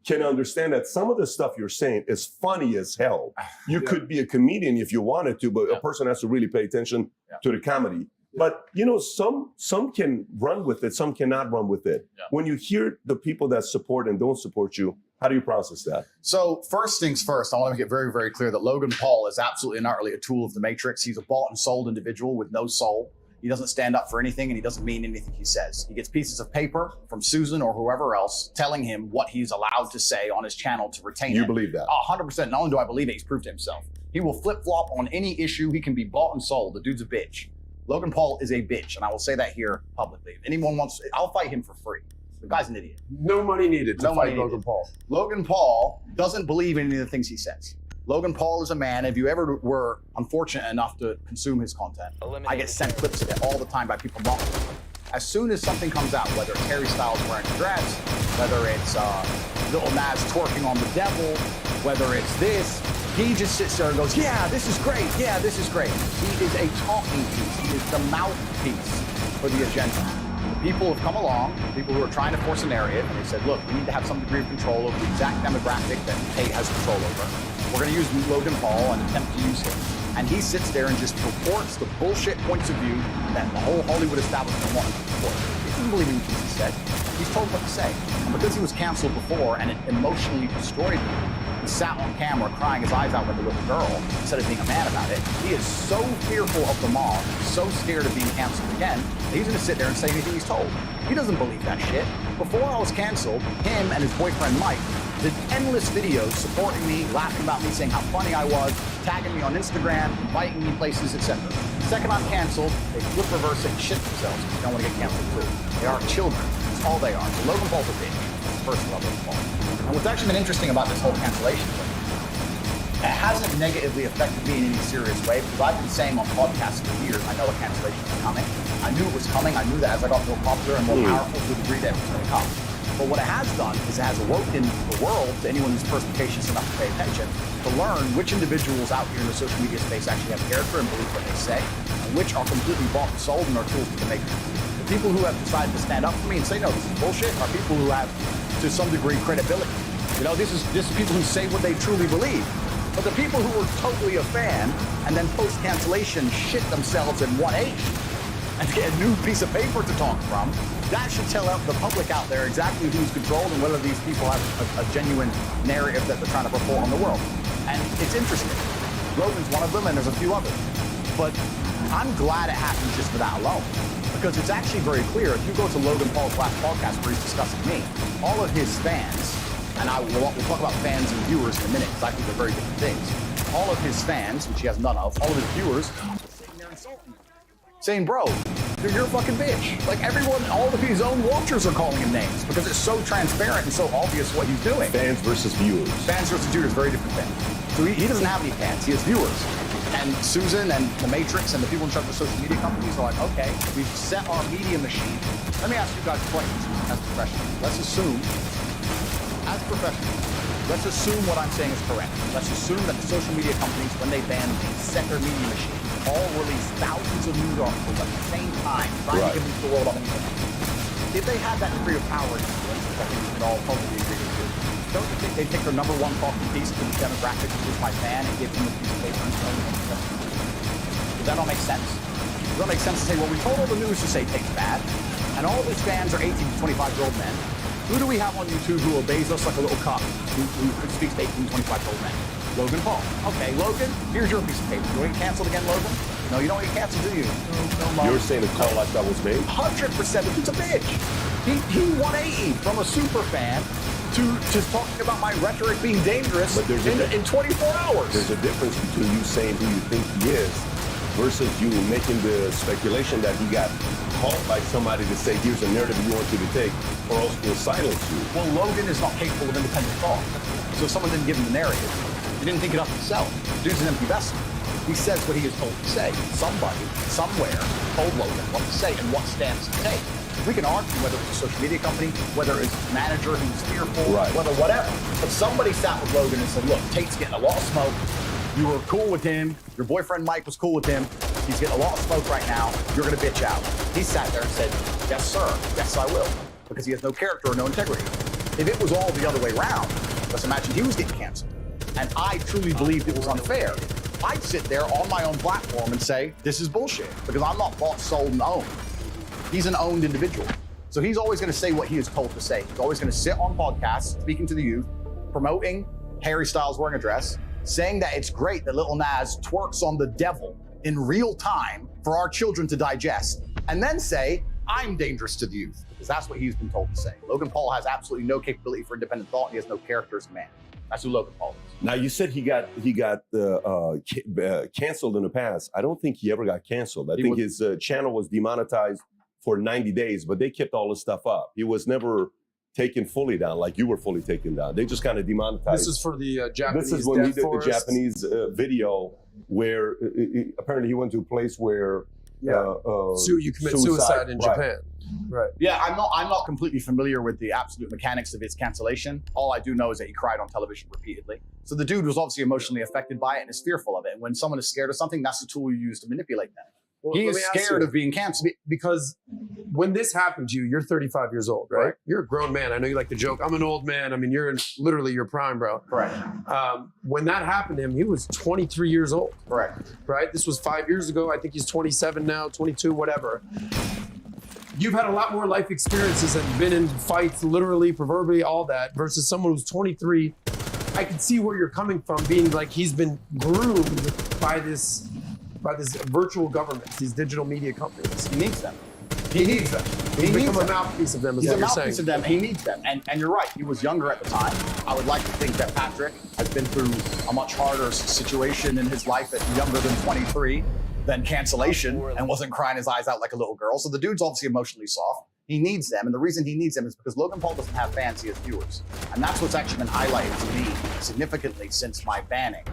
can understand that some of the stuff you're saying is funny as hell. You could be a comedian if you wanted to, but a person has to really pay attention to the comedy. But you know, some can run with it, some cannot run with it. When you hear the people that support and don't support you, how do you process that? So first things first, I want to make it very, very clear that Logan Paul is absolutely not really a tool of the Matrix. He's a bought and sold individual with no soul. He doesn't stand up for anything, and he doesn't mean anything he says. He gets pieces of paper from Susan or whoever else telling him what he's allowed to say on his channel to retain it. You believe that? 100%. Not only do I believe it, he's proved it himself. He will flip-flop on any issue. He can be bought and sold. The dude's a bitch. Logan Paul is a bitch, and I will say that here publicly. If anyone wants, I'll fight him for free. The guy's an idiot. No money needed to fight Logan Paul. Logan Paul doesn't believe in any of the things he says. Logan Paul is a man, if you ever were unfortunate enough to consume his content, I get sent clips of it all the time by people mocking him. As soon as something comes out, whether it's Harry Styles wearing a dress, whether it's Lil Nas twerking on the devil, whether it's this, he just sits there and goes, yeah, this is great, yeah, this is great. He is a talking piece. He is the mouthpiece for the agenda. The people have come along, people who are trying to force a narrative, and they said, look, we need to have some degree of control over the exact demographic that Tate has control over. We're going to use Logan Paul and attempt to use him. And he sits there and just purports the bullshit points of view that the whole Hollywood establishment wants to support. He doesn't believe in what he said. He's told what to say. And because he was canceled before and it emotionally destroyed him, he sat on camera crying his eyes out like a little girl instead of being a man about it. He is so fearful of the mob, so scared of being canceled again, that he's going to sit there and say anything he's told. He doesn't believe that shit. Before I was canceled, him and his boyfriend Mike did endless videos supporting me, laughing about me, saying how funny I was, tagging me on Instagram, inviting me places, etc. The second I'm canceled, they flip reverse it and shit themselves because they don't want to get canceled too. They are children. That's all they are. So Logan Paul's a bitch. First of all, Logan Paul. And what's actually been interesting about this whole cancellation thing, it hasn't negatively affected me in any serious way because I've been saying on podcasts for years, I know a cancellation is coming. I knew it was coming. I knew that as I got more popular and more powerful to the degree that it was going to come. But what it has done is it has awoken the world, to anyone who's perspicacious enough to pay attention, to learn which individuals out here in the social media space actually have character and believe what they say, and which are completely bought and sold and are tools to the maker. The people who have decided to stand up for me and say, no, this is bullshit, are people who have, to some degree, credibility. You know, this is people who say what they truly believe. But the people who were totally a fan and then post-cancellation shit themselves in 1H and get a new piece of paper to talk from, that should tell the public out there exactly who's controlled and whether these people have a genuine narrative that they're trying to report on the world. And it's interesting. Logan's one of them, and there's a few others. But I'm glad it happened just for that alone. Because it's actually very clear. If you go to Logan Paul's last podcast where he's discussing me, all of his fans, and we'll talk about fans and viewers in a minute, because I think they're very different things. All of his fans, which he has none of, all of his viewers, sitting there insulting him. Saying, bro, you're a fucking bitch. Like everyone, all of his own watchers are calling him names because it's so transparent and so obvious what he's doing. Fans versus viewers. Fans versus viewers, very different thing. So he doesn't have any fans, he has viewers. And Susan and the Matrix and the people in charge of social media companies are like, okay, we've set our media machine. Let me ask you guys a question as professionals. Let's assume, as professionals, let's assume what I'm saying is correct. Let's assume that the social media companies, when they ban things, set their media machine, all release thousands of news articles at the same time, trying to convince the world on anything. If they had that degree of power and influence, which I think we can all probably agree with, don't you think they'd take their number one talking piece to the demographic, which is my fan, and give them a piece of paper and tell them? Does that all make sense? Does that make sense to say, well, we told all the news to say Tate's bad, and all of his fans are 18 to 25-year-old men. Who do we have on YouTube who obeys us like a little cop, who speaks to 18 to 25-year-old men? Logan Paul. Okay, Logan, here's your piece of paper. You want to get canceled again, Logan? No, you don't get canceled, do you? No, You're saying a call like that was made? 100%. The dude's a bitch. He 180 from a super fan to just talking about my rhetoric being dangerous in 24 hours. There's a difference between you saying who you think he is versus you making the speculation that he got called by somebody to say, here's a narrative you want you to take, or else we'll silence you. Well, Logan is not capable of independent thought. So if someone didn't give him the narrative, he didn't think it up himself. The dude's an empty vessel. He says what he is told to say. Somebody, somewhere, told Logan what to say and what stance to take. We can argue whether it's a social media company, whether it's a manager who's fearful, whether whatever. But somebody sat with Logan and said, look, Tate's getting a lot of smoke. You were cool with him. Your boyfriend Mike was cool with him. He's getting a lot of smoke right now. You're going to bitch out. He sat there and said, yes, sir. Yes, I will. Because he has no character or no integrity. If it was all the other way around, let's imagine he was getting canceled, and I truly believed it was unfair, I'd sit there on my own platform and say, this is bullshit, because I'm not bought, sold, and owned. He's an owned individual. So he's always going to say what he is told to say. He's always going to sit on podcasts, speaking to the youth, promoting Harry Styles wearing a dress, saying that it's great that Lil Nas twerks on the devil in real time for our children to digest, and then say, I'm dangerous to the youth, because that's what he's been told to say. Logan Paul has absolutely no capability for independent thought, and he has no character as a man. That's who Logan Paul is. Now, you said he got canceled in the past. I don't think he ever got canceled. I think his channel was demonetized for 90 days, but they kept all his stuff up. He was never taken fully down, like you were fully taken down. They just kind of demonetized. This is for the Japanese. This is when he did forest. the Japanese video where apparently he went to a place where you commit suicide in Japan. Right. Yeah, I'm not completely familiar with the absolute mechanics of his cancellation. All I do know is that he cried on television repeatedly. So the dude was obviously emotionally affected by it and is fearful of it. And when someone is scared of something, that's the tool you use to manipulate them. Well, he is scared of being canceled. Because when this happened to you, you're 35 years old, right? You're a grown man. I know you like to joke. I'm an old man. I mean, you're in literally your prime, bro. Correct. When that happened to him, he was 23 years old. Correct. Right? This was 5 years ago. I think he's 27 now, 22, whatever. You've had a lot more life experiences and been in fights, literally, proverbially, all that, versus someone who's 23. I can see where you're coming from, being like he's been groomed by this virtual government, these digital media companies. He needs them. He needs them. He's become a mouthpiece of them, is what you're saying. He's a mouthpiece of them. He needs them. And you're right. He was younger at the time. I would like to think that Patrick has been through a much harder situation in his life at younger than 23 than cancellation and wasn't crying his eyes out like a little girl. So the dude's obviously emotionally soft. He needs them. And the reason he needs them is because Logan Paul doesn't have fans, he has viewers. And that's what's actually been highlighted to me significantly since my banning.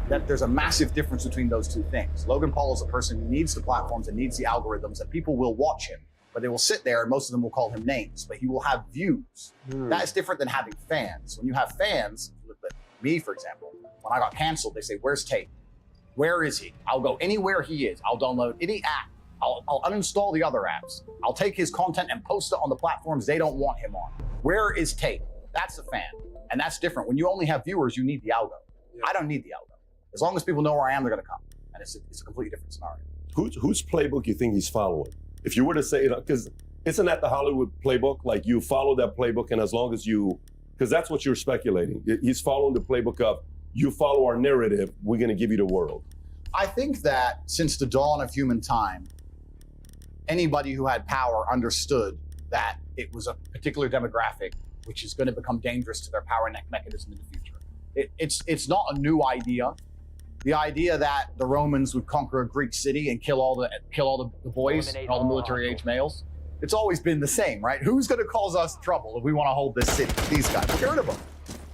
That there's a massive difference between those two things. Logan Paul is a person who needs the platforms and needs the algorithms, and people will watch him, but they will sit there and most of them will call him names, but he will have views. That is different than having fans. When you have fans, me, for example, when I got canceled, they say, where's Tate? Where is he? I'll go anywhere he is. I'll download any app. I'll uninstall the other apps. I'll take his content and post it on the platforms they don't want him on. Where is Tate? That's a fan. And that's different. When you only have viewers, you need the algo. Yeah. I don't need the algo. As long as people know where I am, they're going to come. And it's a completely different scenario. Whose playbook you think he's following? If you were to say, because isn't that the Hollywood playbook? Like you follow that playbook, and as long as because that's what you're speculating. He's following the playbook of, you follow our narrative, we're going to give you the world. I think that since the dawn of human time, anybody who had power understood that it was a particular demographic which is going to become dangerous to their power mechanism in the future. It's not a new idea. The idea that the Romans would conquer a Greek city and kill all the boys and all the military-age males, it's always been the same, right? Who's going to cause us trouble if we want to hold this city? These guys. We'll get rid of them.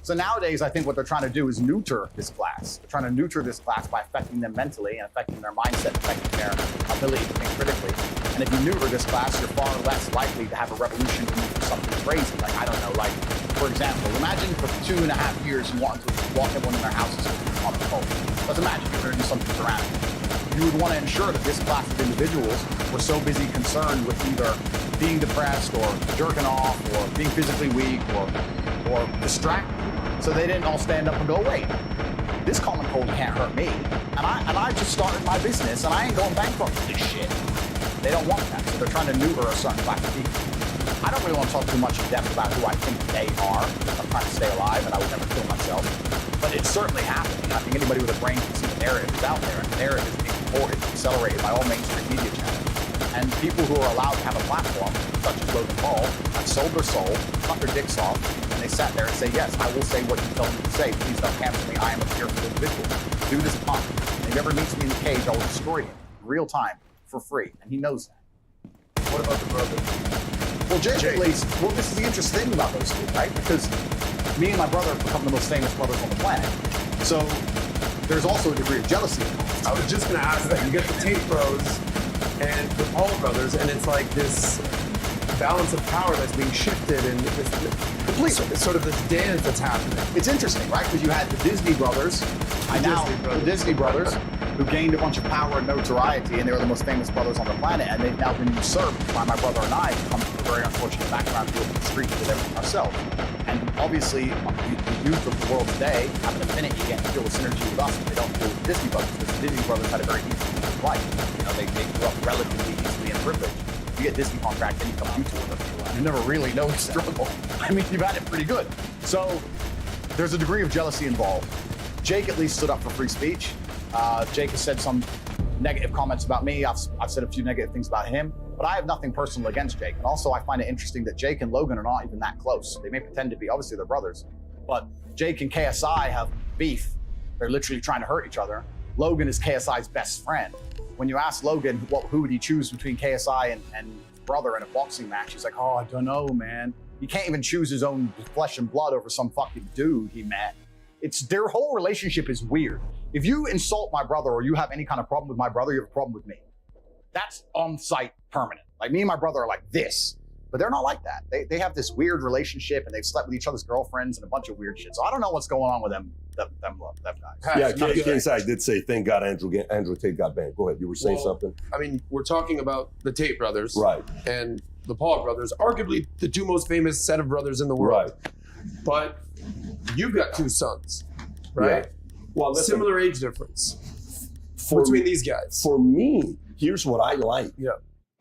So nowadays, I think what they're trying to do is neuter this class. They're trying to neuter this class by affecting them mentally and affecting their mindset, affecting their ability to think critically. And if you neuter this class, you're far less likely to have a revolution and do something crazy. Like, I don't know, like, for example, imagine for 2.5 years you wanted to walk everyone in their houses on the phone. Let's imagine you're going to do something dramatic. You would want to ensure that this class of individuals were so busy concerned with either being depressed or jerking off or being physically weak or distracted, so they didn't all stand up and go, wait, this common cold can't hurt me. And I just started my business and I ain't going bankrupt with this shit. They don't want that, so they're trying to neuter a certain class of people. I don't really want to talk too much in depth about who I think they are. I'm trying to stay alive and I would never kill myself. But it's certainly happening. I think anybody with a brain can see the narrative is out there, and the narrative is being reported and accelerated by all mainstream media channels. And people who are allowed to have a platform, such as Logan Paul, have sold their soul, cut their dicks off, and they sat there and say, yes, I will say what you tell me to say. Please don't cancel me. I am a fearful individual. Do this punk. And if he ever meets me in the cage, I will destroy him in real time for free. And he knows that. What about the brother? Well, Jake. Well, this is the interesting thing about those two, right? Because me and my brother have become the most famous brothers on the planet. So there's also a degree of jealousy involved. I was just going to ask that. You get the Tate Bros and the Paul brothers, and it's like this balance of power that's being shifted, and it's sort of this dance that's happening. It's interesting, right? Because you had the Disney brothers, the Disney brothers, who gained a bunch of power and notoriety, and they were the most famous brothers on the planet, and they've now been usurped by my brother and I, who come from a very unfortunate background, grew up in the streets with everything ourselves. And obviously, the youth of the world today have an affinity and feel a synergy with us, but they don't feel with the Disney brothers, because the Disney brothers had a very easy life. You know, they grew up relatively easily and privileged. You get a Disney contract, then you become a YouTuber. You never really know the struggle. I mean, you've had it pretty good. So there's a degree of jealousy involved. Jake at least stood up for free speech. Jake has said some negative comments about me. I've said a few negative things about him, but I have nothing personal against Jake. And also I find it interesting that Jake and Logan are not even that close. They may pretend to be, obviously they're brothers, but Jake and KSI have beef. They're literally trying to hurt each other. Logan is KSI's best friend. When you ask Logan who would he choose between KSI and his brother in a boxing match, he's like, oh, I don't know, man. He can't even choose his own flesh and blood over some fucking dude he met. Their whole relationship is weird. If you insult my brother or you have any kind of problem with my brother, you have a problem with me. That's on site permanent. Like me and my brother are like this, but they're not like that. They have this weird relationship and they've slept with each other's girlfriends and a bunch of weird shit. So I don't know what's going on with them guys. Yeah, KSI did say, thank God Andrew Tate got banned. Go ahead, you were saying something? I mean, we're talking about the Tate brothers. Right. And the Paul brothers, arguably the two most famous set of brothers in the world. Right. But you've got two sons, right? Yeah. Well, listen, similar age difference between these guys. For me, here's what I like. Yeah.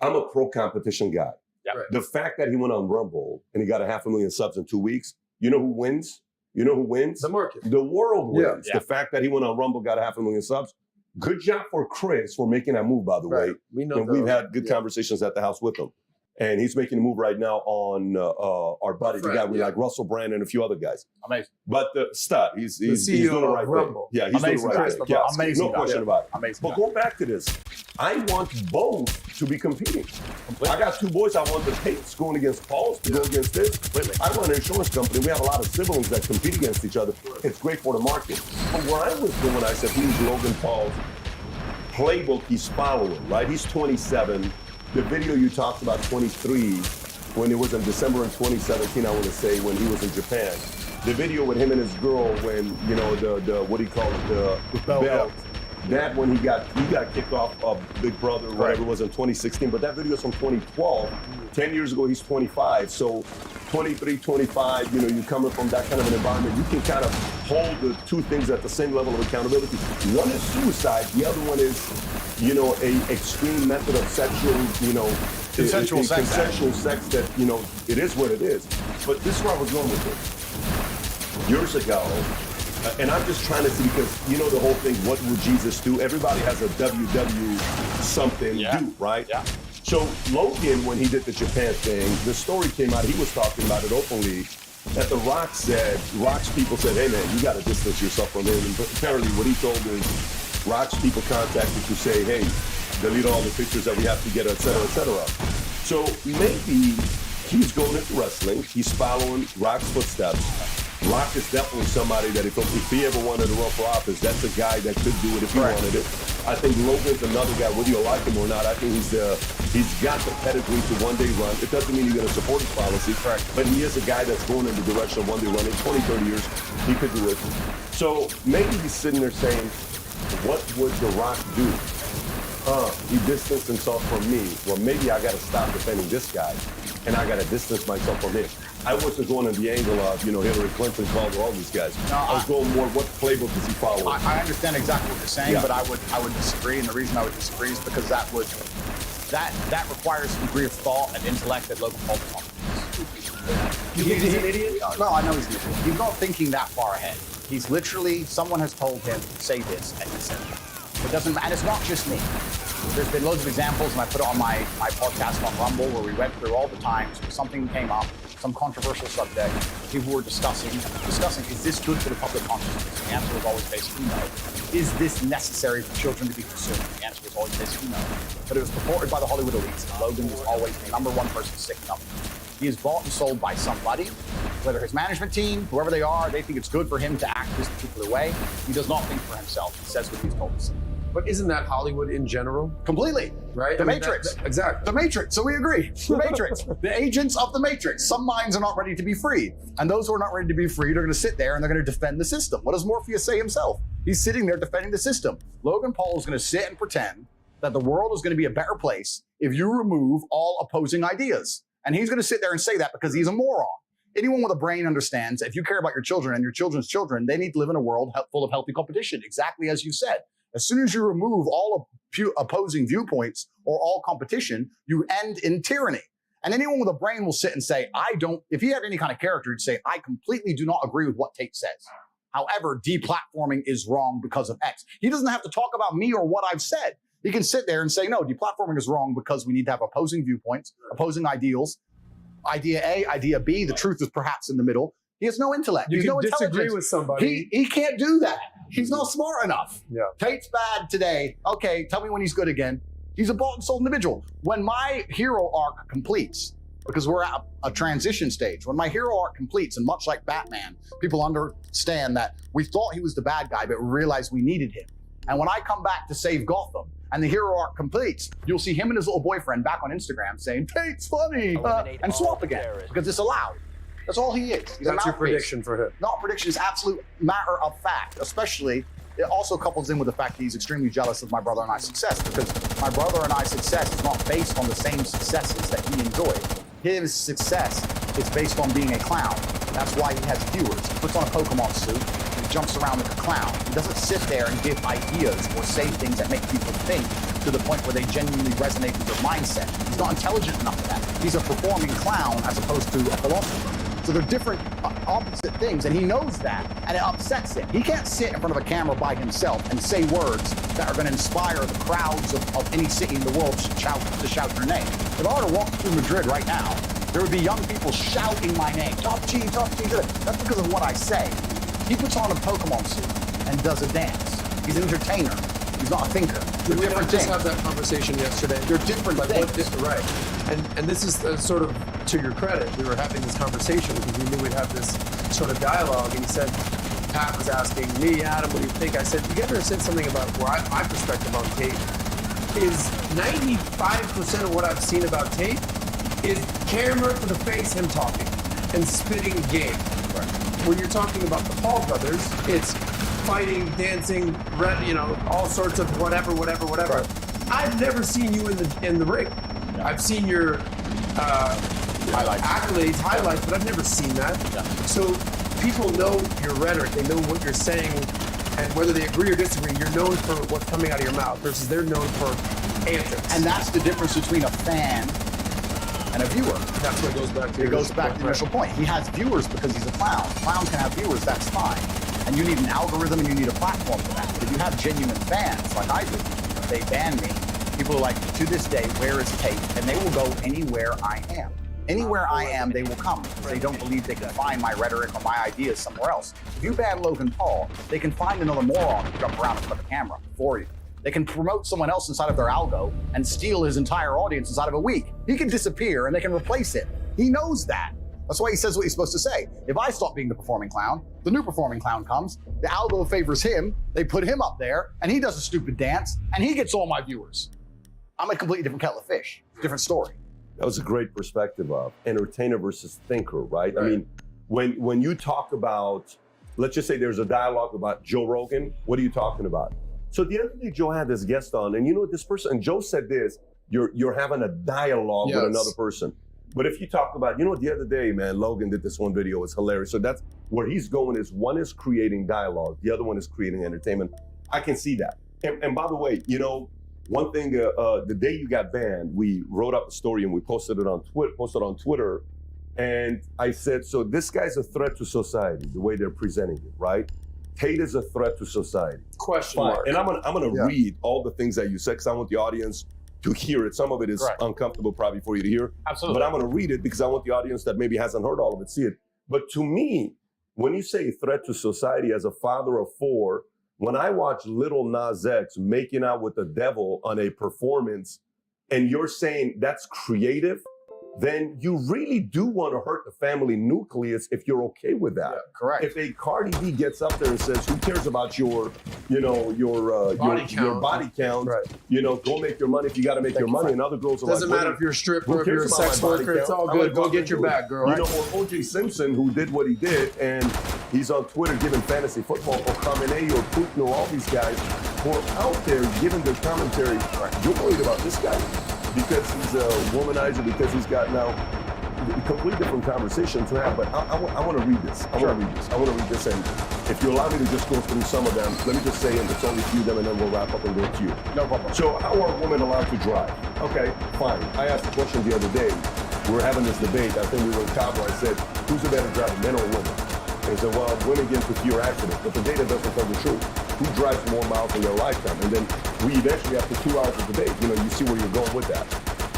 I'm a pro competition guy. Yeah. Right. The fact that he went on Rumble and he got 500,000 subs in 2 weeks, you know who wins? You know who wins? The market. The world wins. Yeah. The fact that he went on Rumble, got 500,000 subs. Good job for Chris for making that move, by the way. We know And we've had good conversations at the house with him. And he's making a move right now on our buddy, the guy we like, Russell Brand and a few other guys. Amazing. But the stud, he's CEO doing the right Rumble. thing. Yeah, he's Amazing doing the right guy. thing. Yeah, Amazing no guy. question about it. Amazing But guy. go back to this. I want both to be competing. I got two boys. I want the Tates going against Pauls to go against this. I run an insurance company. We have a lot of siblings that compete against each other. It's great for the market. But where I was going, I said, he's Logan Paul's playbook he's following, right? He's 27. The video you talked about, 23, when it was in December in 2017, I want to say, when he was in Japan. The video with him and his girl when, you know, the what do you call it, the belt. That when he got kicked off of Big Brother, or whatever it was in 2016, but that video is from 2012. 10 years ago, he's 25. So 23, 25, you know, you're coming from that kind of an environment, you can kind of hold the two things at the same level of accountability. One is suicide, the other one is, you know, a extreme method of sexual, you know, Consensual sex. Consensual sex that, you know, it is what it is. But this is where I was going with this. Years ago, and I'm just trying to see, because you know the whole thing, what would Jesus do? Everybody has a WW something do, right? Yeah. So Logan, when he did the Japan thing, the story came out, he was talking about it openly, that The Rock said, Rock's people said, hey man, you got to distance yourself from him. And apparently what he told is, Rock's people contacted to say, hey, delete all the pictures that we have together, et cetera, et cetera. So maybe he's going into wrestling, he's following Rock's footsteps. Rock is definitely somebody that if he ever wanted to run for office, that's a guy that could do it if he wanted it. I think Logan's another guy, whether you like him or not. I think he's got the pedigree to one day run. It doesn't mean he's going to support his policy, but he is a guy that's going in the direction of one day run. In 20, 30 years, he could do it. So maybe he's sitting there saying, what would The Rock do? He distanced himself from me. Well, maybe I got to stop defending this guy, and I got to distance myself from him. I wasn't going on the angle of, you know, Hillary Clinton called all these guys. No, I was going more, what playbook does he follow? I understand exactly what you're saying, but I would disagree, and the reason I would disagree is because that requires a degree of thought and intellect that Logan Paul does not. You think he's an idiot? No, I know he's an idiot. He's not thinking that far ahead. He's literally, someone has told him, say this, and he said it. It doesn't, and it's not just me. There's been loads of examples, and I put it on my podcast on Rumble, where we went through all the times where something came up, some controversial subject, people were discussing, is this good for the public consciousness? The answer was always basically no. Is this necessary for children to be consumed? The answer was always basically no. But it was purported by the Hollywood elites, and Logan was always the number one person sticking up. He is bought and sold by somebody, whether his management team, whoever they are, they think it's good for him to act this particular way. He does not think for himself. He says what he's told to say. But isn't that Hollywood in general? Completely. Right? The Matrix. Exactly. The Matrix. So we agree. The Matrix. The agents of the Matrix. Some minds are not ready to be freed. And those who are not ready to be freed are going to sit there and they're going to defend the system. What does Morpheus say himself? He's sitting there defending the system. Logan Paul is going to sit and pretend that the world is going to be a better place if you remove all opposing ideas. And he's going to sit there and say that because he's a moron. anyone with a brain understands if you care about your children and your children's children, they need to live in a world full of healthy competition, exactly as you said. As soon as you remove all opposing viewpoints or all competition, you end in tyranny. And anyone with a brain will sit and say, if he had any kind of character, he'd say, I completely do not agree with what Tate says. However, deplatforming is wrong because of X. He doesn't have to talk about me or what I've said. He can sit there and say, no, deplatforming is wrong because we need to have opposing viewpoints, opposing ideals. Idea A, idea B, the truth is perhaps in the middle. He has no intellect. You He has can no disagree intelligence. with somebody. He can't do that. He's not smart enough. Yeah. Tate's bad today. Okay, tell me when he's good again. He's a bought and sold individual. When my hero arc completes, because we're at a transition stage, when my hero arc completes, and much like Batman, people understand that we thought he was the bad guy, but we realized we needed him. And when I come back to save Gotham, and the hero arc completes, you'll see him and his little boyfriend back on Instagram saying, Tate's funny, and swap again, because it's allowed. That's all he is. He's That's a your prediction for him. Not prediction, it's absolute matter of fact, especially it also couples in with the fact that he's extremely jealous of my brother and I's success, because my brother and I's success is not based on the same successes that he enjoyed. His success is based on being a clown. That's why he has viewers. He puts on a Pokemon suit and he jumps around like a clown. He doesn't sit there and give ideas or say things that make people think to the point where they genuinely resonate with their mindset. He's not intelligent enough for that. He's a performing clown as opposed to a philosopher. So they're different, opposite things, and he knows that, and it upsets him. He can't sit in front of a camera by himself and say words that are going to inspire the crowds of any city in the world to shout your name. If I were to walk through Madrid right now, there would be young people shouting my name, Top G, Top G. That's because of what I say. He puts on a Pokemon suit and does a dance. He's an entertainer. He's not a thinker. They're We different just things. have that conversation yesterday. They're different things. Right. And this is sort of to your credit. We were having this conversation because we knew we'd have this sort of dialogue. And he said, Pat was asking me, Adam, what do you think? I said, you ever said something about my perspective on Tate is 95% of what I've seen about Tate is camera to the face, him talking and spitting game. Right. When you're talking about the Paul brothers, it's fighting, dancing, all sorts of whatever. Right. I've never seen you in the ring. Yeah. I've seen your accolades, highlights, but I've never seen that. Yeah. So people know your rhetoric, they know what you're saying, and whether they agree or disagree, you're known for what's coming out of your mouth versus they're known for antics. And that's the difference between a fan and a viewer. That's what goes back to It goes back to the initial point. He has viewers because he's a clown. Clowns can have viewers, that's fine. And you need an algorithm and you need a platform for that. But if you have genuine fans, like I do, they ban me. People are like, to this day, where is Tate? And they will go anywhere I am. Anywhere I am, they will come. Because they don't believe they can find my rhetoric or my ideas somewhere else. If you ban Logan Paul, they can find another moron to jump around in front of the camera for you. They can promote someone else inside of their algo and steal his entire audience inside of a week. He can disappear and they can replace him. He knows that. That's why he says what he's supposed to say. If I stop being the performing clown, the new performing clown comes, the algo favors him, they put him up there, and he does a stupid dance, and he gets all my viewers. I'm a completely different kettle of fish, different story. That was a great perspective of entertainer versus thinker, right? I mean, when you talk about, let's just say there's a dialogue about Joe Rogan, what are you talking about? So the other day, Joe had this guest on, and you know what this person, and Joe said this, you're having a dialogue with another person. But if you talk about, you know, the other day, man, Logan did this one video, it was hilarious. So that's where he's going is one is creating dialogue, the other one is creating entertainment. I can see that. And by the way, you know, one thing, the day you got banned, we wrote up a story and we posted it on Twitter. And I said, so this guy's a threat to society, the way they're presenting it, right? Tate is a threat to society. Question mark. And I'm gonna read all the things that you said because I want the audience to hear it. Some of it is uncomfortable probably for you to hear. Absolutely. But I'm gonna read it because I want the audience that maybe hasn't heard all of it see it. But to me, when you say threat to society as a father of four, when I watch Little Nas X making out with the devil on a performance and you're saying that's creative, then you really do want to hurt the family nucleus if you're okay with that. Yeah, correct. If a Cardi B gets up there and says, who cares about your body count, Right. you know, go make your money if you got to make your money. And other girls are Doesn't like, matter if you're a stripper, who if you're a cares about sex my body worker, it's count? all I'm good. gonna Go get your do it. bag, girl. You Right? know, or O.J. Simpson, who did what he did, and he's on Twitter giving fantasy football, or Khamenei or Putin or all these guys who are out there giving their commentary. You're worried about this guy because he's a womanizer, because he's got now complete different conversation to have, but I want to read this. I want to read this, and if you allow me to just go through some of them, let me just say, and it's only a few of them, and then we'll wrap up and go to you. No problem. So how are women allowed to drive? Okay, fine. I asked a question the other day. We were having this debate. I think we were in Cabo. I said, who's a better driver, men or women? And he said, well, women get into fewer accidents, but the data doesn't tell the truth. Who drives more miles in their lifetime? And then we eventually, after 2 hours of debate, you see where you're going with that.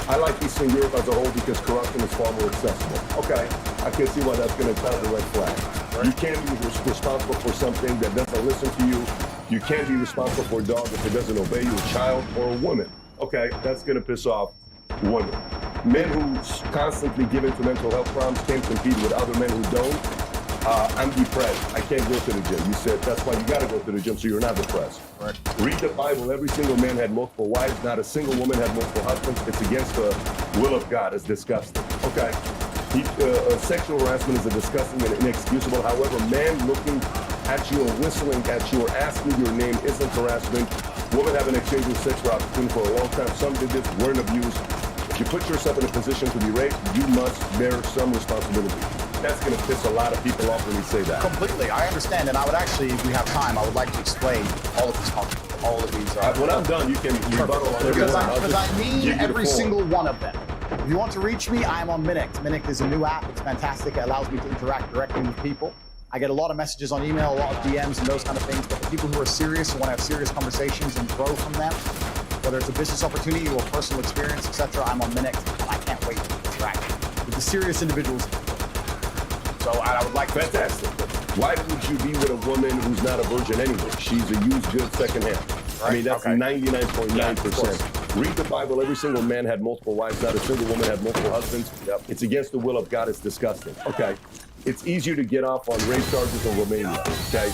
I like Eastern Europe as a whole because corruption is far more accessible. Okay, I can see why that's going to sound a red flag. Right. You can't be responsible for something that doesn't listen to you. You can't be responsible for a dog if it doesn't obey you, a child or a woman. Okay, that's going to piss off women. Men who constantly give in to mental health problems can't compete with other men who don't. I'm depressed. I can't go to the gym. You said that's why you got to go to the gym so you're not depressed. Right. Read the Bible. Every single man had multiple wives. Not a single woman had multiple husbands. It's against the will of God. It's disgusting. Okay. Sexual harassment is a disgusting and inexcusable. However, man looking at you or whistling at you or asking your name isn't harassment. Women have been exchanging sexual opportunity for a long time. Some did this, weren't abused. If you put yourself in a position to be raped, you must bear some responsibility. That's going to piss a lot of people off when you say that. Completely, I understand, and I would actually, if we have time, I would like to explain all of these concepts, all of these. When I'm done, you can rebuttal on every one. Because I mean every single one of them. If you want to reach me, I'm on Minict. Minict is a new app. It's fantastic. It allows me to interact directly with people. I get a lot of messages on email, a lot of DMs and those kind of things. But the people who are serious and want to have serious conversations and grow from them, whether it's a business opportunity or personal experience, etc., I'm on Minict, and I can't wait to interact with the serious individuals. So I would like to. Fantastic. Why would you be with a woman who's not a virgin anyway? She's a used good secondhand. Right. I mean, that's 99.9%. Read the Bible. Every single man had multiple wives. Not a single woman had multiple husbands. Yep. It's against the will of God. It's disgusting. Okay. It's easier to get off on rape charges in Romania. Okay.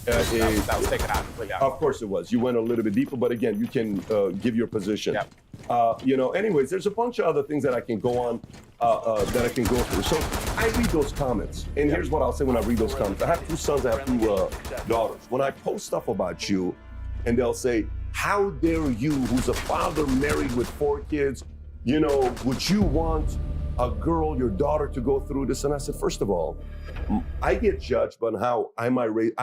That was taken out completely. Of course it was. You went a little bit deeper, but again, you can give your position. Yep. Anyways, there's a bunch of other things that I can go on, that I can go through. So I read those comments, and here's what I'll say when I read those comments. I have 2 sons, I have 2 daughters. When I post stuff about you, and they'll say, how dare you, who's a father married with 4 kids, would you want a girl, your daughter, to go through this? And I said, first of all, I get judged on how I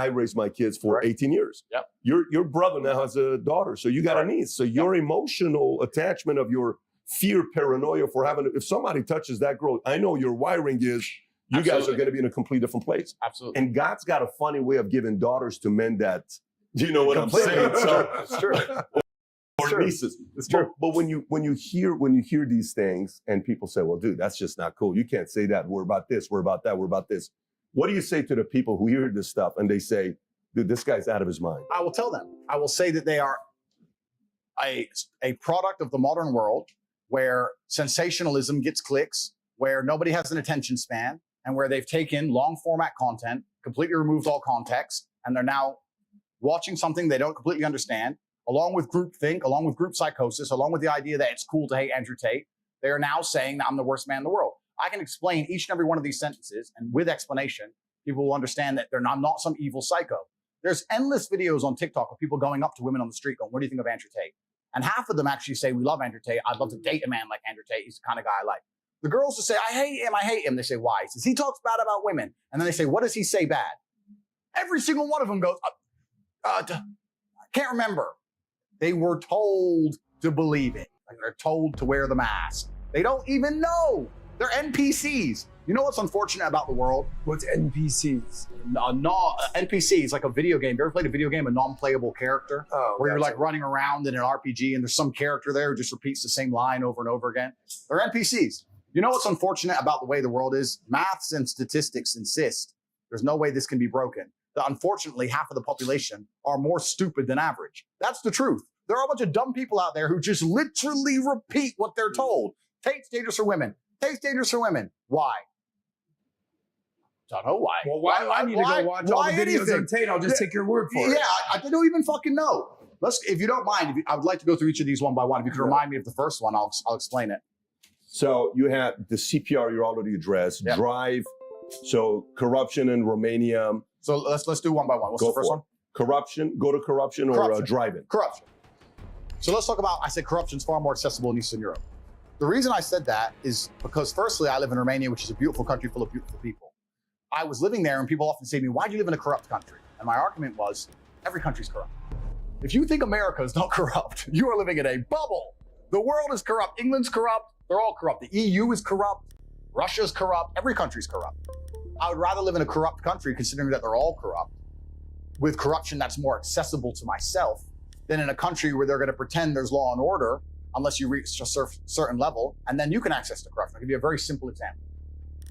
raised my kids for 18 years. Yep. Your brother now has a daughter, so you got a niece. So your emotional attachment of your fear, paranoia for having, if somebody touches that girl, I know your wiring is, you guys are going to be in a completely different place. Absolutely. And God's got a funny way of giving daughters to men that, you know what I'm saying? So, it's true. Or nieces. It's true. But when you hear these things and people say, well, dude, that's just not cool. You can't say that. We're about this, we're about that, we're about this. What do you say to the people who hear this stuff and they say, dude, this guy's out of his mind? I will tell them. I will say that they are a product of the modern world where sensationalism gets clicks, where nobody has an attention span, and where they've taken long format content, completely removed all context, and they're now watching something they don't completely understand, along with groupthink, along with group psychosis, along with the idea that it's cool to hate Andrew Tate. They are now saying that I'm the worst man in the world. I can explain each and every one of these sentences, and with explanation, people will understand that I'm not some evil psycho. There's endless videos on TikTok of people going up to women on the street going, what do you think of Andrew Tate? And half of them actually say, we love Andrew Tate. I'd love to date a man like Andrew Tate. He's the kind of guy I like. The girls will say, I hate him. They say, why? He says, he talks bad about women. And then they say, what does he say bad? Every single one of them goes, I can't remember. They were told to believe it. Like they're told to wear the mask. They don't even know. They're NPCs. You know what's unfortunate about the world? What's NPCs? NPC is like a video game. You ever played a video game, a non-playable character? Where you're like running around in an RPG and there's some character there who just repeats the same line over and over again? They're NPCs. You know what's unfortunate about the way the world is? Maths and statistics insist there's no way this can be broken. That unfortunately, half of the population are more stupid than average. That's the truth. There are a bunch of dumb people out there who just literally repeat what they're told. Tate's dangerous for women. Tate's dangerous for women. Why? Don't know why. Well, why do I need to go watch all the videos of Tate? I'll just take your word for it. Yeah, I don't even fucking know. If you don't mind, I would like to go through each of these one by one. If you could remind me of the first one, I'll explain it. So you have the CPR you already addressed, Yep. drive, so corruption in Romania. So let's do one by one. What's the first one? Corruption, go to corruption or driving. Corruption. So let's talk about, I said corruption's far more accessible in Eastern Europe. The reason I said that is because, firstly, I live in Romania, which is a beautiful country full of beautiful people. I was living there, and people often say to me, why do you live in a corrupt country? And my argument was, every country's corrupt. If you think America is not corrupt, you are living in a bubble. The world is corrupt. England's corrupt. They're all corrupt. The EU is corrupt. Russia's corrupt. Every country's corrupt. I would rather live in a corrupt country, considering that they're all corrupt, with corruption that's more accessible to myself, than in a country where they're going to pretend there's law and order unless you reach a certain level, and then you can access the corruption. I'll give you a very simple example.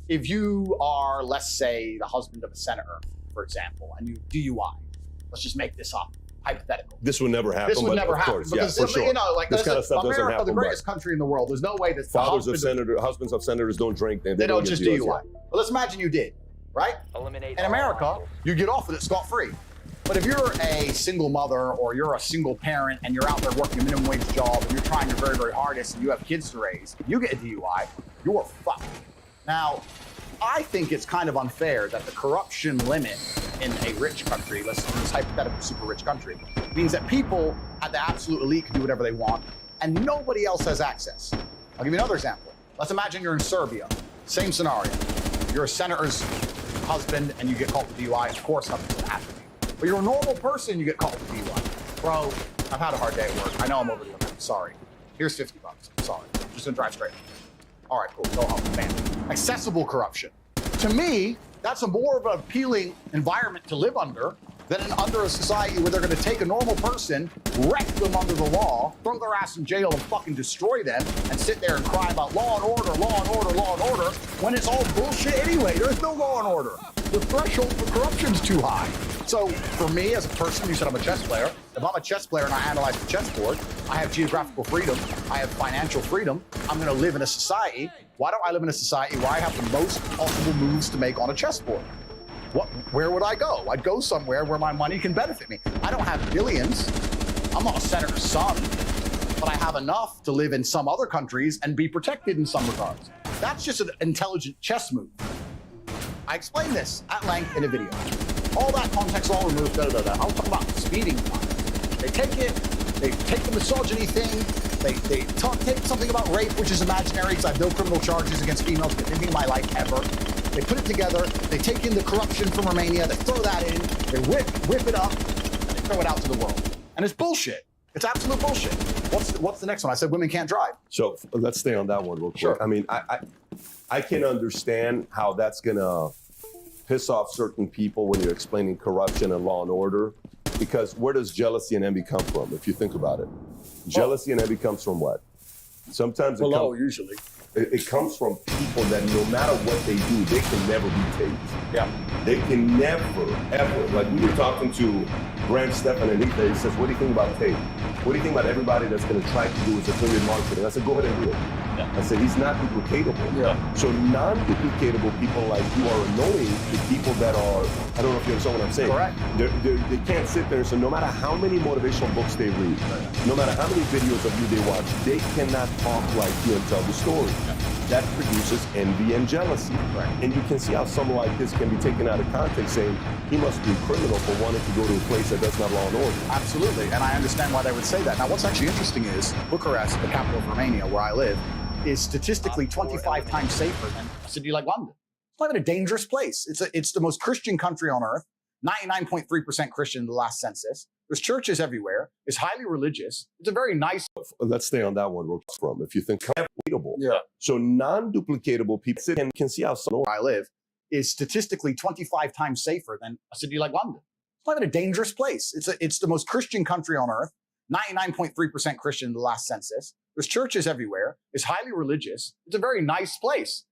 If you are, let's say, the husband of a senator, for example, and you DUI, let's just make this up, hypothetical. This would never happen. This would never happen Course, because, yeah, for sure. you know, like this kind of stuff doesn't America, happen. the greatest country in the world. There's no way that Husbands of senators don't drink. They don't get just DUIs. DUI. Well, let's imagine you did, right? Eliminate In America, you get off with it scot-free. But if you're a single mother or you're a single parent and you're out there working a minimum wage job and you're trying your very, very hardest and you have kids to raise, you get a DUI, you're fucked. Now, I think it's kind of unfair that the corruption limit in a rich country, let's use this hypothetical super rich country, means that people at the absolute elite can do whatever they want and nobody else has access. I'll give you another example. Let's imagine you're in Serbia. Same scenario. You're a senator's husband and you get caught with DUI. Of course, nothing's gonna happen to you. But you're a normal person, you get caught with DUI. Bro, I've had a hard day at work. I know I'm over the limit. I'm sorry. Here's 50 bucks. I'm sorry. I'm just gonna drive straight. All right, cool. Go home, man. Accessible corruption. To me, that's a more of an appealing environment to live under than under a society where they're going to take a normal person, wreck them under the law, throw their ass in jail and fucking destroy them, and sit there and cry about law and order, law and order, law and order, when it's all bullshit anyway. There's no law and order. The threshold for corruption's too high. So for me as a person, you said I'm a chess player. If I'm a chess player and I analyze the chessboard, I have geographical freedom, I have financial freedom, I'm going to live in a society. Why don't I live in a society where I have the most possible moves to make on a chessboard? Where would I go? I'd go somewhere where my money can benefit me. I don't have billions. I'm not a senator's son, but I have enough to live in some other countries and be protected in some regards. That's just an intelligent chess move. I explained this at length in a video. All that context all removed, I'll talk about speeding fines. They take the misogyny thing, they take something about rape, which is imaginary because I have no criminal charges against females in anything in my life ever. They put it together, they take in the corruption from Romania, they throw that in, they whip it up, and they throw it out to the world. And it's bullshit. It's absolute bullshit. What's the next one? I said women can't drive. So let's stay on that one real quick. Sure. I mean, I can understand how that's gonna piss off certain people when you're explaining corruption and law and order, because where does jealousy and envy come from? If you think about it, jealousy and envy comes from what? Sometimes Usually. It comes from people that no matter what they do, they can never be taped. Yeah. They can never, ever. Like we were talking to Grant Stephan and he says, what do you think about tape? What do you think about everybody that's going to try to do is affiliate marketing? I said, go ahead and do it. Yeah. I said, he's not duplicatable. Yeah. So non-duplicatable people like you are annoying to people that are, I don't know if you understand what I'm saying. Correct. They can't sit there and say, no matter how many motivational books they read, no matter how many videos of you they watch, they cannot talk like you and tell the story. Yeah. That produces envy and jealousy. Right. And you can see how someone like this can be taken out of context saying he must be a criminal for wanting to go to a place that does not law and order. Absolutely, and I understand why they would say that. Now, what's actually interesting is Bucharest, the capital of Romania, where I live, is statistically 25 times safer than a city like London. It's not even a dangerous place. It's the most Christian country on earth, 99.3% Christian in the last census. There's churches everywhere. It's highly religious. It's a very nice. Let's stay on that one real from. If you think duplicatable. Yeah. So non-duplicatable people can see how someone where I live is statistically 25 times safer than a city like London. It's not even a dangerous place. It's the most Christian country on earth, 99.3% Christian in the last census. There's churches everywhere. It's highly religious. It's a very nice place.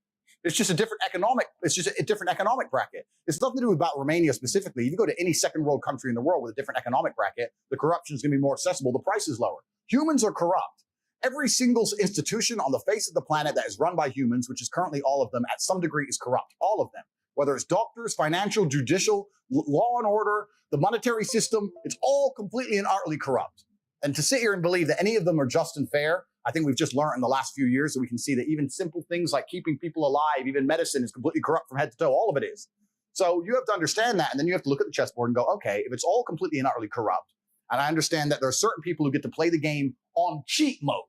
It's just a different economic bracket. It's nothing to do about Romania specifically. If you go to any second world country in the world with a different economic bracket, the corruption is going to be more accessible. The price is lower. Humans are corrupt. Every single institution on the face of the planet that is run by humans, which is currently all of them, at some degree is corrupt. All of them. Whether it's doctors, financial, judicial, law and order, the monetary system, it's all completely and utterly corrupt. And to sit here and believe that any of them are just and fair, I think we've just learned in the last few years that we can see that even simple things like keeping people alive, even medicine, is completely corrupt from head to toe. All of it is. So you have to understand that, and then you have to look at the chessboard and go, okay, if it's all completely and utterly corrupt, and I understand that there are certain people who get to play the game on cheat mode.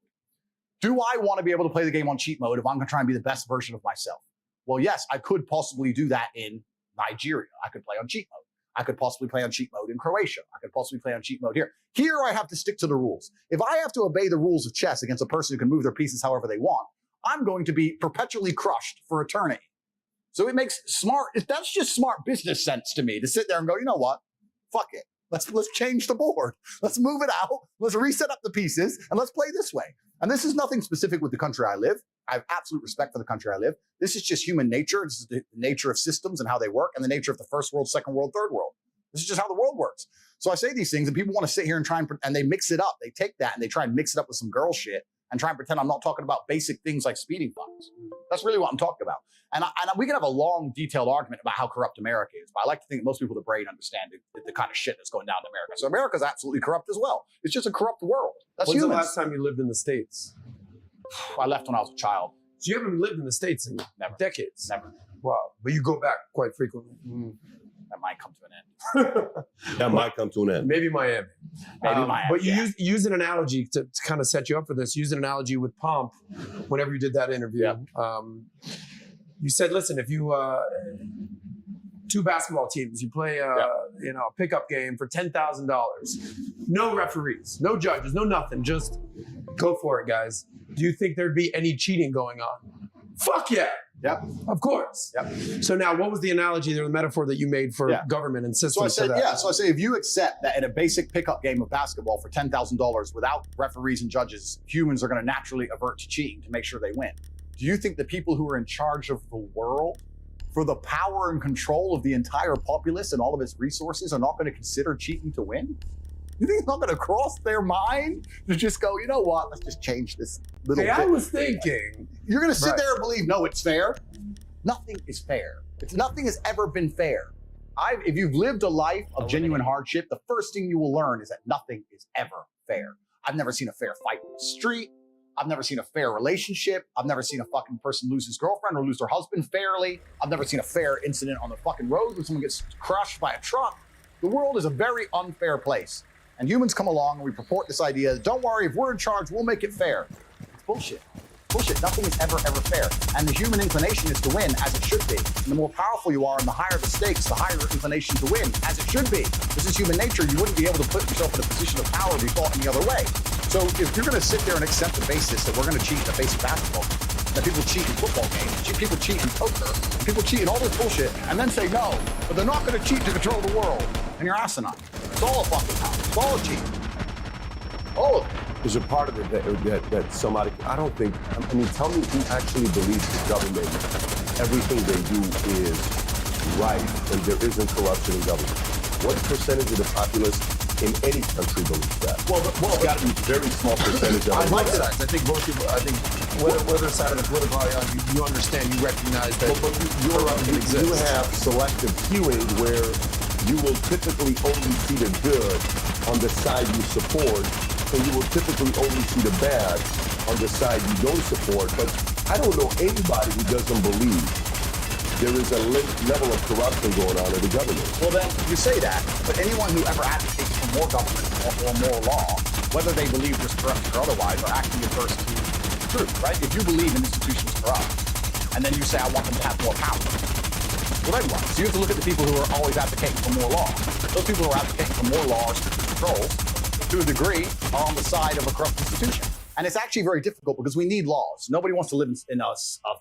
Do I want to be able to play the game on cheat mode if I'm going to try and be the best version of myself? Well, yes, I could possibly do that in Nigeria. I could play on cheat mode. I could possibly play on cheat mode in Croatia. I could possibly play on cheat mode here. Here, I have to stick to the rules. If I have to obey the rules of chess against a person who can move their pieces however they want, I'm going to be perpetually crushed for eternity. So it makes that's just smart business sense to me to sit there and go, you know what? Fuck it. Let's change the board. Let's move it out. Let's reset up the pieces and let's play this way. And this is nothing specific with the country I live. I have absolute respect for the country I live. This is just human nature. This is the nature of systems and how they work and the nature of the first world, second world, third world. This is just how the world works. So I say these things and people want to sit here and try and they mix it up. They take that and they try and mix it up with some girl shit and try and pretend I'm not talking about basic things like speeding fines. That's really what I'm talking about. And we can have a long, detailed argument about how corrupt America is, but I like to think that most people with a brain understand the kind of shit that's going down in America. So America's absolutely corrupt as well. It's just a corrupt world. That's When's humans. the last time you lived in the States? I left when I was a child. So you haven't lived in the States in Never. decades? Never. Wow. But you go back quite frequently. That might come to an end. That might come to an end. Maybe Miami. Miami, But you yeah. use an analogy to kind of set you up for this. Use an analogy with Pomp whenever you did that interview. Yeah. You said, listen, if you two basketball teams, you play a pickup game for $10,000, no referees, no judges, no nothing, just go for it, guys. Do you think there'd be any cheating going on? Fuck yeah. Yep. Of course. Yep. So now, what was the analogy or the metaphor that you made for government and systems? So I said, for that? So I say, if you accept that in a basic pickup game of basketball for $10,000 without referees and judges, humans are going to naturally avert to cheating to make sure they win. Do you think the people who are in charge of the world for the power and control of the entire populace and all of its resources are not going to consider cheating to win? You think it's not going to cross their mind to just go, you know what, let's just change this little bit. I was thinking. You're going to sit there and believe, no, it's fair. Nothing is fair. Nothing has ever been fair. If you've lived a life of genuine hardship, the first thing you will learn is that nothing is ever fair. I've never seen a fair fight in the street. I've never seen a fair relationship. I've never seen a fucking person lose his girlfriend or lose their husband fairly. I've never seen a fair incident on the fucking road when someone gets crushed by a truck. The world is a very unfair place. And humans come along and we purport this idea that, don't worry, if we're in charge, we'll make it fair. It's bullshit. Bullshit. Nothing is ever fair. And the human inclination is to win, as it should be. And the more powerful you are and the higher the stakes, the higher inclination to win, as it should be. This is human nature. You wouldn't be able to put yourself in a position of power if you thought any other way. So if you're going to sit there and accept the basis that we're going to cheat in the basic basketball, that people cheat in football games, people cheat in poker, people cheat in all this bullshit, and then say no, but they're not going to cheat to control the world, and you're asinine. It's all a fucking house. It's all a cheat. All of it. There's a part of it that somebody, I don't think, I mean, tell me who actually believes the government, everything they do is right and there isn't corruption in government. What percentage of the populace in any country believes that? Well, it's got to be a very small percentage of I it. like that. I think most people, whether side of the political aisle, you understand, you recognize that corruption exists. You have selective queuing where you will typically only see the good on the side you support, and you will typically only see the bad on the side you don't support. But I don't know anybody who doesn't believe there is a level of corruption going on in the government. Well, then you say that, but anyone who ever advocates for more government or more law, whether they believe there's corruption or otherwise, are acting adverse to the truth, right? If you believe an institution is corrupt, and then you say, I want them to have more power, well, then what? So you have to look at the people who are always advocating for more law. Those people who are advocating for more law or stricter controls, to a degree, are on the side of a corrupt institution. And it's actually very difficult because we need laws. Nobody wants to live in a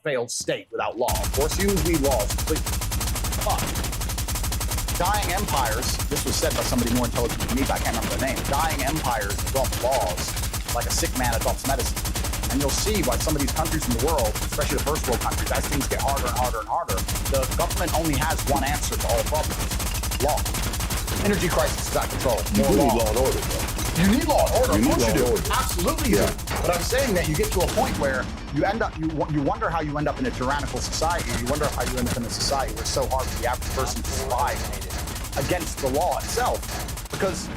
failed state without law. Of course, humans need laws completely. But dying empires, this was said by somebody more intelligent than me, but I can't remember their name. Dying empires adopt laws like a sick man adopts medicine. And you'll see by some of these countries in the world, especially the first world countries, as things get harder and harder and harder, the government only has one answer to all problems: law. Energy crisis is out of control. You need law and order, though. You need law and order. You of need course you law do. and order. Absolutely you do. But I'm saying that you get to a point where you end up, you wonder how you end up in a tyrannical society. You wonder how you end up in a society where it's so hard for the average person to survive against the law itself. Because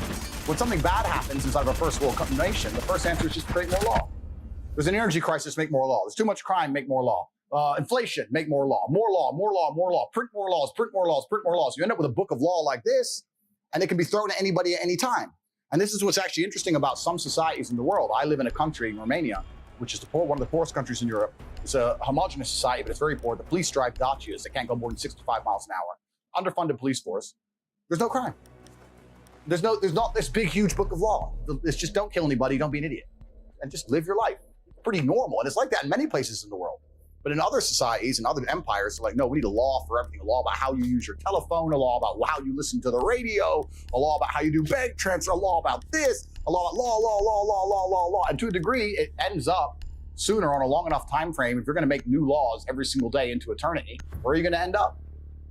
when something bad happens inside of a first world nation, the first answer is just create more law. There's an energy crisis, make more law. There's too much crime, make more law. Inflation, make more law. More law, more law, more law. Print more laws, print more laws, print more laws. You end up with a book of law like this, and it can be thrown at anybody at any time. And this is what's actually interesting about some societies in the world. I live in a country in Romania which is one of the poorest countries in Europe. It's a homogenous society, but it's very poor. The police drive Dacias that can't go more than 65 miles an hour. Underfunded police force. There's no crime. There's not this big, huge book of law. It's just don't kill anybody, don't be an idiot. And just live your life. Pretty normal. And it's like that in many places in the world. But in other societies and other empires, they're like, no, we need a law for everything. A law about how you use your telephone, a law about how you listen to the radio, a law about how you do bank transfer, a law about this, a law about law. And to a degree, it ends up sooner on a long enough time frame. If you're going to make new laws every single day into eternity, where are you going to end up?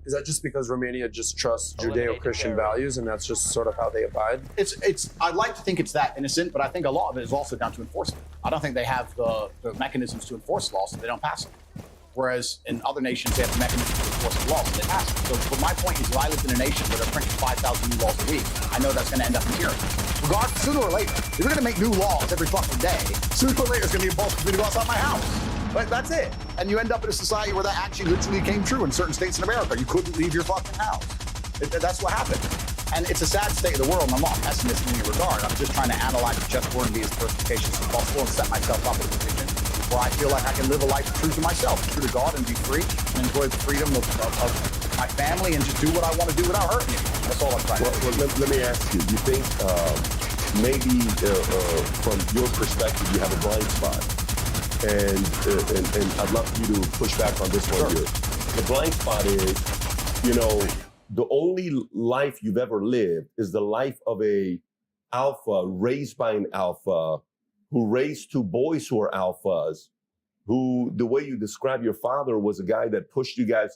Is that just because Romania just trusts Judeo-Christian values and that's just sort of how they abide? I'd like to think it's that innocent, but I think a lot of it is also down to enforcement. I don't think they have the mechanisms to enforce laws, so they don't pass them. Whereas in other nations, they have the mechanisms to enforce the laws, so they pass them. So but my point is, if I lived in a nation where they're printing 5,000 new laws a week, I know that's going to end up in tyranny. Regardless, sooner or later, if you're going to make new laws every fucking day, sooner or later it's going to be impossible for me to go outside my house. But that's it. And you end up in a society where that actually literally came true in certain states in America. You couldn't leave your fucking house. That's what happened. And it's a sad state of the world, and I'm not a pessimist in any regard. I'm just trying to analyze the just war and be as perspicacious as possible and set myself up in a position where I feel like I can live a life true to myself, true to God, and be free and enjoy the freedom of my family and just do what I want to do without hurting anyone. That's all I'm trying to do. Well, let me ask you, do you think maybe from your perspective, you have a blind spot? And I'd love for you to push back on this one here. The blind spot is, the only life you've ever lived is the life of a alpha raised by an alpha who raised two boys who are alphas, who, the way you describe your father, was a guy that pushed you guys